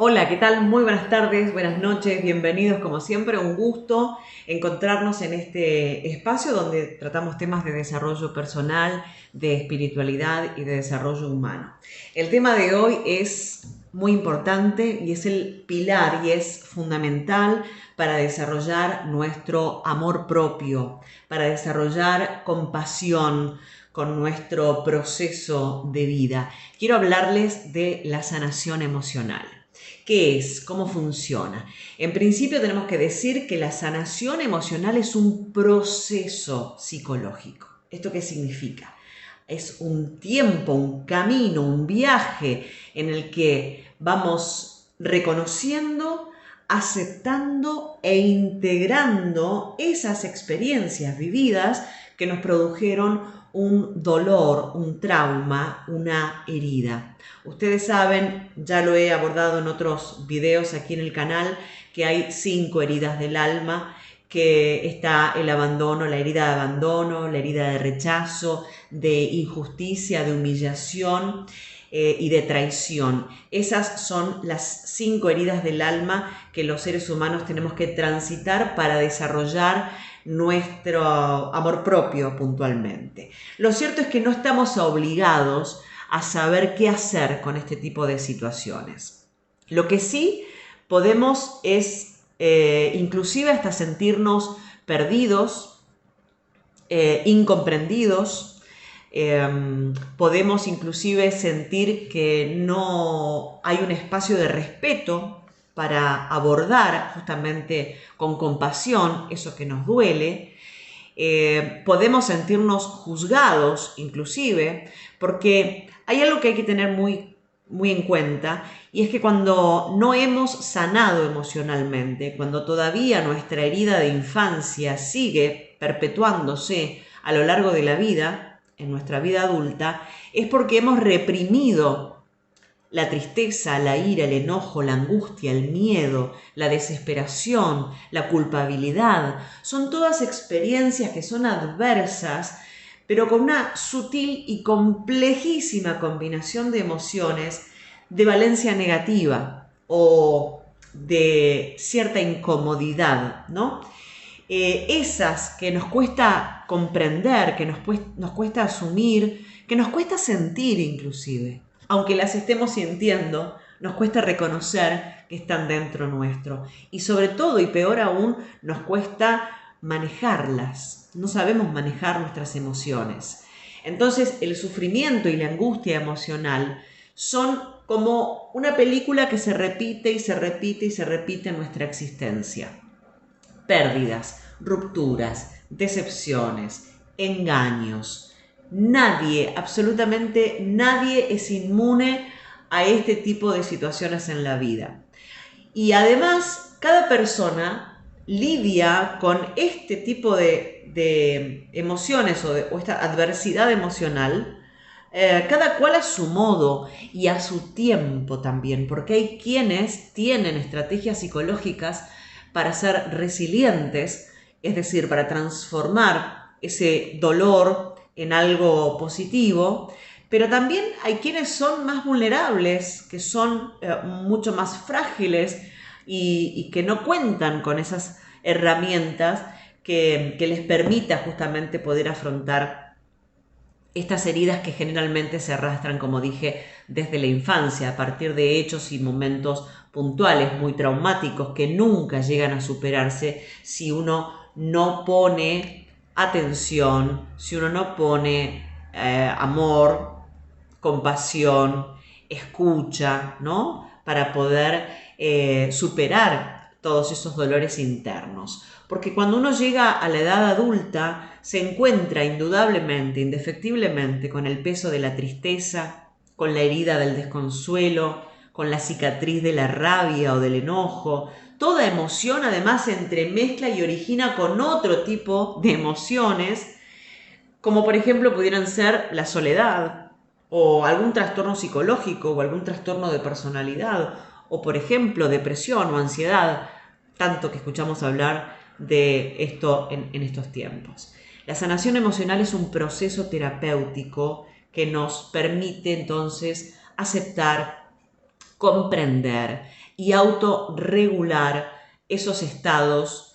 Hola, ¿qué tal? Muy buenas tardes, buenas noches, bienvenidos como siempre, un gusto encontrarnos en este espacio donde tratamos temas de desarrollo personal, de espiritualidad y de desarrollo humano. El tema de hoy es muy importante y es el pilar y es fundamental para desarrollar nuestro amor propio, para desarrollar compasión con nuestro proceso de vida. Quiero hablarles de la sanación emocional. ¿Qué es? ¿Cómo funciona? En principio tenemos que decir que la sanación emocional es un proceso psicológico. ¿Esto qué significa? Es un tiempo, un camino, un viaje en el que vamos reconociendo, aceptando e integrando esas experiencias vividas que nos produjeron un dolor, un trauma, una herida. Ustedes saben, ya lo he abordado en otros videos aquí en el canal, que hay 5 heridas del alma, que está el abandono, la herida de abandono, la herida de rechazo, de injusticia, de humillación y de traición. Esas son las 5 heridas del alma que los seres humanos tenemos que transitar para desarrollar nuestro amor propio puntualmente. Lo cierto es que no estamos obligados a saber qué hacer con este tipo de situaciones. Lo que sí podemos es inclusive hasta sentirnos perdidos, incomprendidos. Podemos inclusive sentir que no hay un espacio de respeto para abordar justamente con compasión eso que nos duele. Podemos sentirnos juzgados inclusive, porque hay algo que hay que tener muy en cuenta, y es que cuando no hemos sanado emocionalmente, cuando todavía nuestra herida de infancia sigue perpetuándose a lo largo de la vida, en nuestra vida adulta, es porque hemos reprimido la tristeza, la ira, el enojo, la angustia, el miedo, la desesperación, la culpabilidad. Son todas experiencias que son adversas, pero con una sutil y complejísima combinación de emociones de valencia negativa o de cierta incomodidad, ¿no? Esas que nos cuesta comprender, que nos cuesta asumir, que nos cuesta sentir inclusive. Aunque las estemos sintiendo, nos cuesta reconocer que están dentro nuestro. Y sobre todo, y peor aún, nos cuesta manejarlas. No sabemos manejar nuestras emociones. Entonces, el sufrimiento y la angustia emocional son como una película que se repite y se repite y se repite en nuestra existencia. Pérdidas, rupturas, decepciones, engaños. Nadie, absolutamente nadie es inmune a este tipo de situaciones en la vida. Y además, cada persona lidia con este tipo de emociones o esta adversidad emocional, cada cual a su modo y a su tiempo también, porque hay quienes tienen estrategias psicológicas para ser resilientes, es decir, para transformar ese dolor en algo positivo, pero también hay quienes son más vulnerables, que son mucho más frágiles y que no cuentan con esas herramientas que les permita justamente poder afrontar estas heridas que generalmente se arrastran, como dije, desde la infancia, a partir de hechos y momentos puntuales muy traumáticos que nunca llegan a superarse si uno no pone atención, si uno no pone amor, compasión, escucha, ¿no? Para poder superar todos esos dolores internos. Porque cuando uno llega a la edad adulta, se encuentra indudablemente, indefectiblemente, con el peso de la tristeza, con la herida del desconsuelo, con la cicatriz de la rabia o del enojo. Toda emoción además se entremezcla y origina con otro tipo de emociones, como por ejemplo pudieran ser la soledad, o algún trastorno psicológico, o algún trastorno de personalidad, o por ejemplo depresión o ansiedad, tanto que escuchamos hablar de esto en estos tiempos. La sanación emocional es un proceso terapéutico que nos permite entonces aceptar, comprender y autorregular esos estados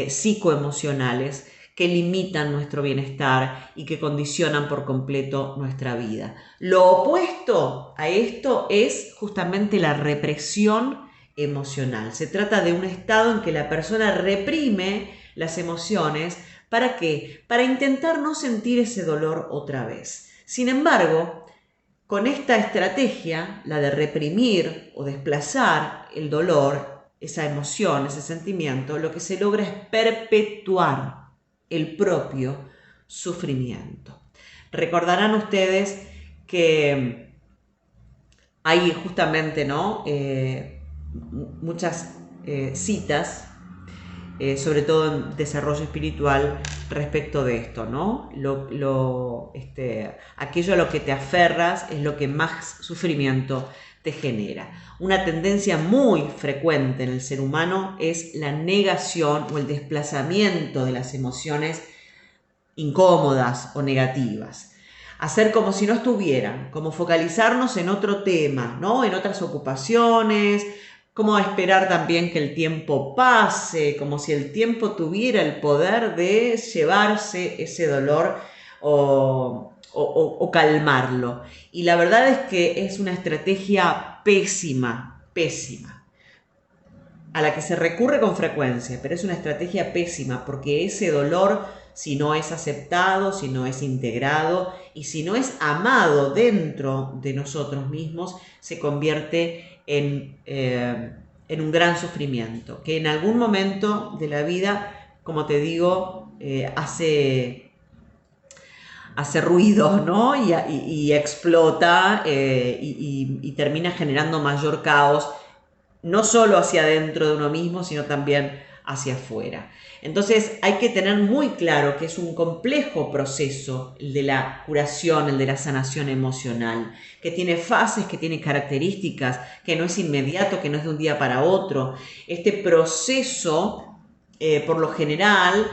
psicoemocionales que limitan nuestro bienestar y que condicionan por completo nuestra vida. Lo opuesto a esto es justamente la represión emocional. Se trata de un estado en que la persona reprime las emociones. ¿Para qué? Para intentar no sentir ese dolor otra vez. Sin embargo, con esta estrategia, la de reprimir o desplazar el dolor, esa emoción, ese sentimiento, lo que se logra es perpetuar el propio sufrimiento. Recordarán ustedes que hay justamente, ¿no? Muchas citas, sobre todo en desarrollo espiritual, respecto de esto, ¿no? Aquello a lo que te aferras es lo que más sufrimiento te genera. Una tendencia muy frecuente en el ser humano es la negación o el desplazamiento de las emociones incómodas o negativas. Hacer como si no estuvieran, como focalizarnos en otro tema, ¿no? En otras ocupaciones, como esperar también que el tiempo pase, como si el tiempo tuviera el poder de llevarse ese dolor o calmarlo. Y la verdad es que es una estrategia pésima, pésima, a la que se recurre con frecuencia, pero es una estrategia pésima porque ese dolor, si no es aceptado, si no es integrado y si no es amado dentro de nosotros mismos, se convierte en un gran sufrimiento, que en algún momento de la vida, como te digo, hace ruido, ¿no? Y explota y termina generando mayor caos, no solo hacia adentro de uno mismo, sino también hacia afuera. Entonces hay que tener muy claro que es un complejo proceso el de la curación, el de la sanación emocional, que tiene fases, que tiene características, que no es inmediato, que no es de un día para otro. Este proceso, por lo general,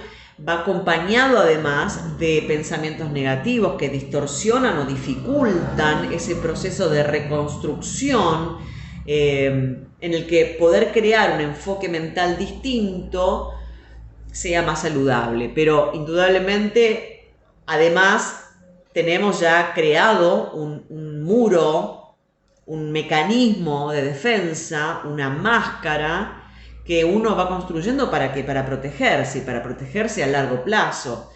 va acompañado además de pensamientos negativos que distorsionan o dificultan ese proceso de reconstrucción, en el que poder crear un enfoque mental distinto sea más saludable. Pero indudablemente, además, tenemos ya creado un muro, un mecanismo de defensa, una máscara que uno va construyendo ¿para qué? Para protegerse a largo plazo.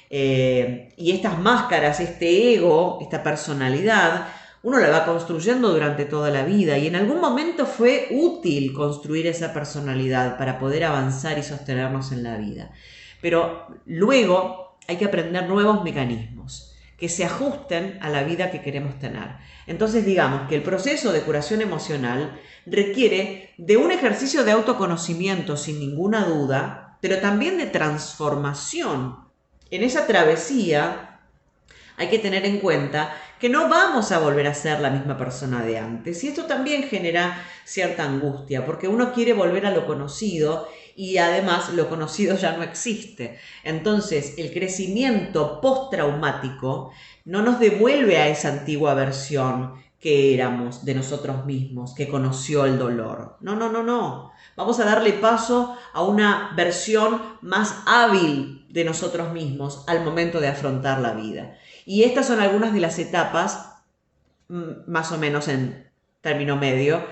Y estas máscaras, este ego, esta personalidad, uno la va construyendo durante toda la vida y en algún momento fue útil construir esa personalidad para poder avanzar y sostenernos en la vida. Pero luego hay que aprender nuevos mecanismos que se ajusten a la vida que queremos tener. Entonces digamos que el proceso de curación emocional requiere de un ejercicio de autoconocimiento sin ninguna duda, pero también de transformación. En esa travesía hay que tener en cuenta que no vamos a volver a ser la misma persona de antes. Y esto también genera cierta angustia, porque uno quiere volver a lo conocido y además lo conocido ya no existe. Entonces, el crecimiento postraumático no nos devuelve a esa antigua versión que éramos de nosotros mismos, que conoció el dolor. No, no, no, no. Vamos a darle paso a una versión más hábil de nosotros mismos al momento de afrontar la vida. Y estas son algunas de las etapas, más o menos en término medio,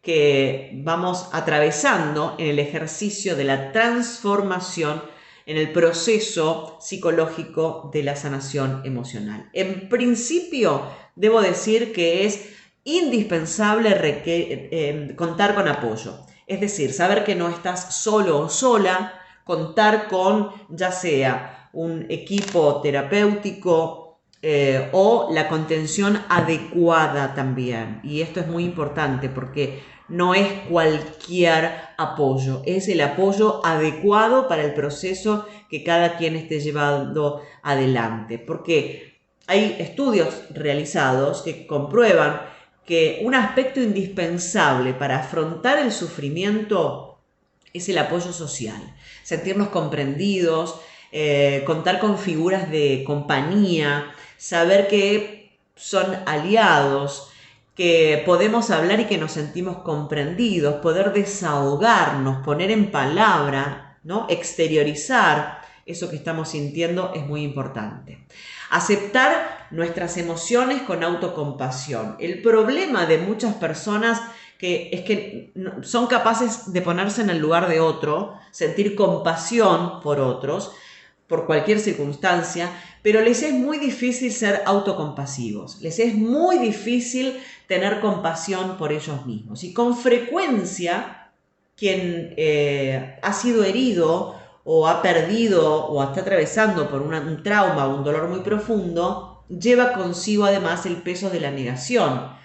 que vamos atravesando en el ejercicio de la transformación, en el proceso psicológico de la sanación emocional. En principio, debo decir que es indispensable contar con apoyo. Es decir, saber que no estás solo o sola, contar con ya sea un equipo terapéutico, o la contención adecuada también. Y esto es muy importante porque no es cualquier apoyo, es el apoyo adecuado para el proceso que cada quien esté llevando adelante. Porque hay estudios realizados que comprueban que un aspecto indispensable para afrontar el sufrimiento es el apoyo social, sentirnos comprendidos, contar con figuras de compañía, saber que son aliados, que podemos hablar y que nos sentimos comprendidos, poder desahogarnos, poner en palabra, ¿no? Exteriorizar eso que estamos sintiendo es muy importante. Aceptar nuestras emociones con autocompasión. El problema de muchas personas es que son capaces de ponerse en el lugar de otro, sentir compasión por otros, por cualquier circunstancia, pero les es muy difícil ser autocompasivos, les es muy difícil tener compasión por ellos mismos. Y con frecuencia, quien ha sido herido o ha perdido o está atravesando por un trauma o un dolor muy profundo, lleva consigo además el peso de la negación,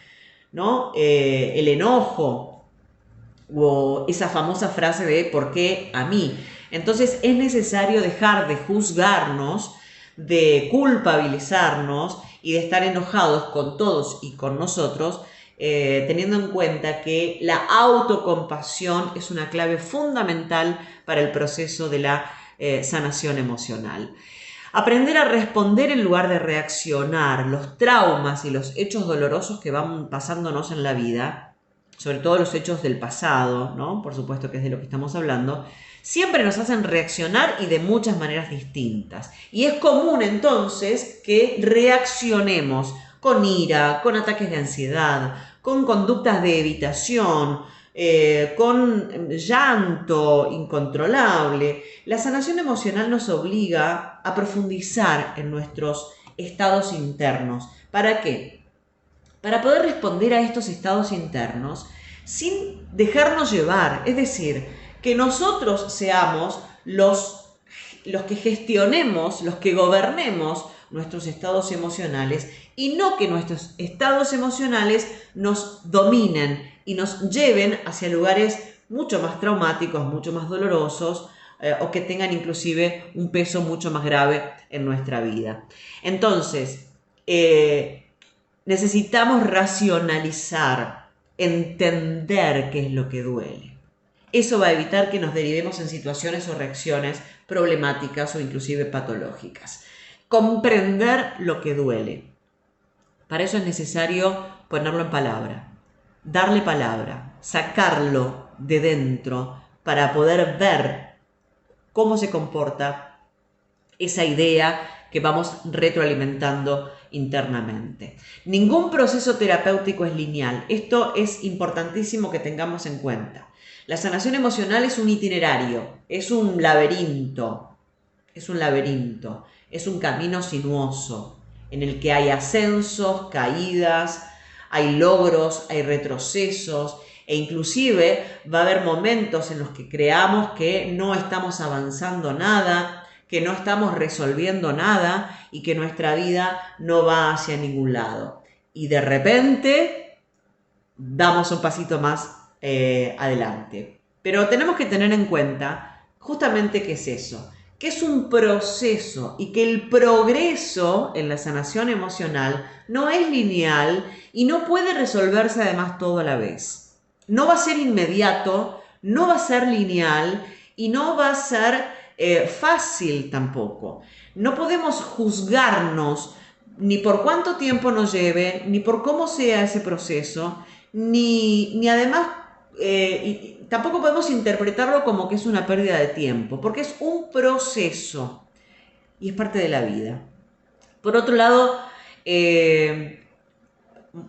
¿no? El enojo o esa famosa frase de ¿por qué a mí? Entonces es necesario dejar de juzgarnos, de culpabilizarnos y de estar enojados con todos y con nosotros, teniendo en cuenta que la autocompasión es una clave fundamental para el proceso de la sanación emocional. Aprender a responder en lugar de reaccionar los traumas y los hechos dolorosos que van pasándonos en la vida, sobre todo los hechos del pasado, ¿no? Por supuesto que es de lo que estamos hablando, siempre nos hacen reaccionar y de muchas maneras distintas. Y es común entonces que reaccionemos con ira, con ataques de ansiedad, con conductas de evitación, con llanto incontrolable. La sanación emocional nos obliga a profundizar en nuestros estados internos. ¿Para qué? Para poder responder a estos estados internos sin dejarnos llevar, es decir, que nosotros seamos los que gestionemos, los que gobernemos nuestros estados emocionales y no que nuestros estados emocionales nos dominen y nos lleven hacia lugares mucho más traumáticos, mucho más dolorosos o que tengan inclusive un peso mucho más grave en nuestra vida. Entonces, necesitamos racionalizar, entender qué es lo que duele. Eso va a evitar que nos derivemos en situaciones o reacciones problemáticas o inclusive patológicas. Comprender lo que duele. Para eso es necesario ponerlo en palabra, darle palabra, sacarlo de dentro para poder ver cómo se comporta esa idea que vamos retroalimentando internamente. Ningún proceso terapéutico es lineal. Esto es importantísimo que tengamos en cuenta. La sanación emocional es un itinerario, es un laberinto, es un camino sinuoso en el que hay ascensos, caídas, hay logros, hay retrocesos e inclusive va a haber momentos en los que creamos que no estamos avanzando nada, que no estamos resolviendo nada y que nuestra vida no va hacia ningún lado. Y de repente damos un pasito más adelante. Pero tenemos que tener en cuenta justamente qué es eso, que es un proceso y que el progreso en la sanación emocional no es lineal y no puede resolverse además todo a la vez. No va a ser inmediato, no va a ser lineal y no va a ser fácil tampoco. No podemos juzgarnos ni por cuánto tiempo nos lleve, ni por cómo sea ese proceso, ni además, y tampoco podemos interpretarlo como que es una pérdida de tiempo, porque es un proceso y es parte de la vida. Por otro lado,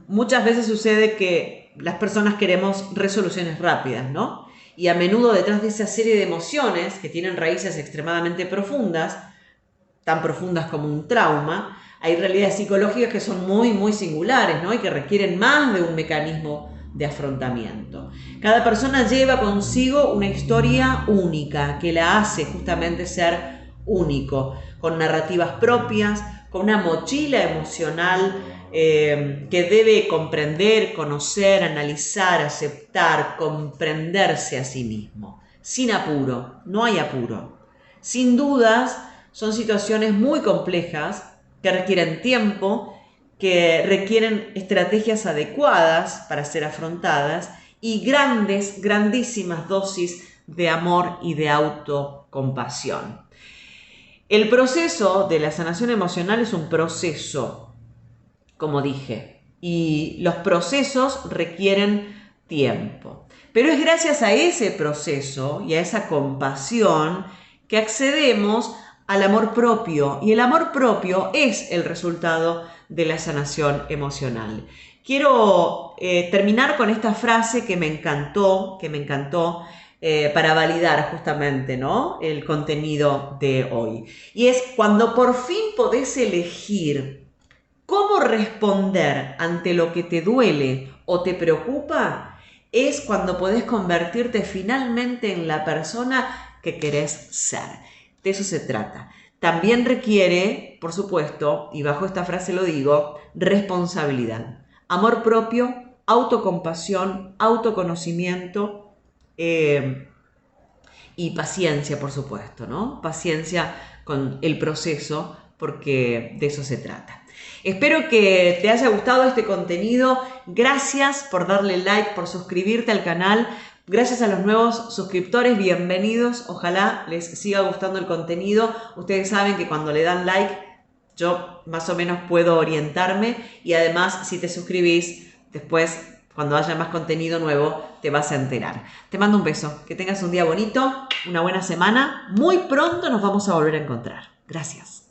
muchas veces sucede que las personas queremos resoluciones rápidas, ¿no? Y a menudo detrás de esa serie de emociones que tienen raíces extremadamente profundas, tan profundas como un trauma, hay realidades psicológicas que son muy, muy singulares, ¿no? Y que requieren más de un mecanismo de afrontamiento. Cada persona lleva consigo una historia única que la hace justamente ser único, con narrativas propias, con una mochila emocional que debe comprender, conocer, analizar, aceptar, comprenderse a sí mismo. Sin apuro, no hay apuro. Sin dudas, son situaciones muy complejas que requieren tiempo, que requieren estrategias adecuadas para ser afrontadas y grandísimas dosis de amor y de autocompasión. El proceso de la sanación emocional es un proceso, como dije, y los procesos requieren tiempo. Pero es gracias a ese proceso y a esa compasión que accedemos al amor propio, y el amor propio es el resultado de la sanación emocional. Quiero terminar con esta frase que me encantó, para validar justamente, ¿no?, el contenido de hoy. Y es: cuando por fin podés elegir cómo responder ante lo que te duele o te preocupa, es cuando podés convertirte finalmente en la persona que querés ser. De eso se trata. También requiere, por supuesto, y bajo esta frase lo digo, responsabilidad, amor propio, autocompasión, autoconocimiento, y paciencia, por supuesto, ¿no? Paciencia con el proceso, porque de eso se trata. Espero que te haya gustado este contenido. Gracias por darle like, por suscribirte al canal. Gracias a los nuevos suscriptores, bienvenidos. Ojalá les siga gustando el contenido. Ustedes saben que cuando le dan like, yo más o menos puedo orientarme, y además, si te suscribís, después, cuando haya más contenido nuevo, te vas a enterar. Te mando un beso, que tengas un día bonito, una buena semana. Muy pronto nos vamos a volver a encontrar. Gracias.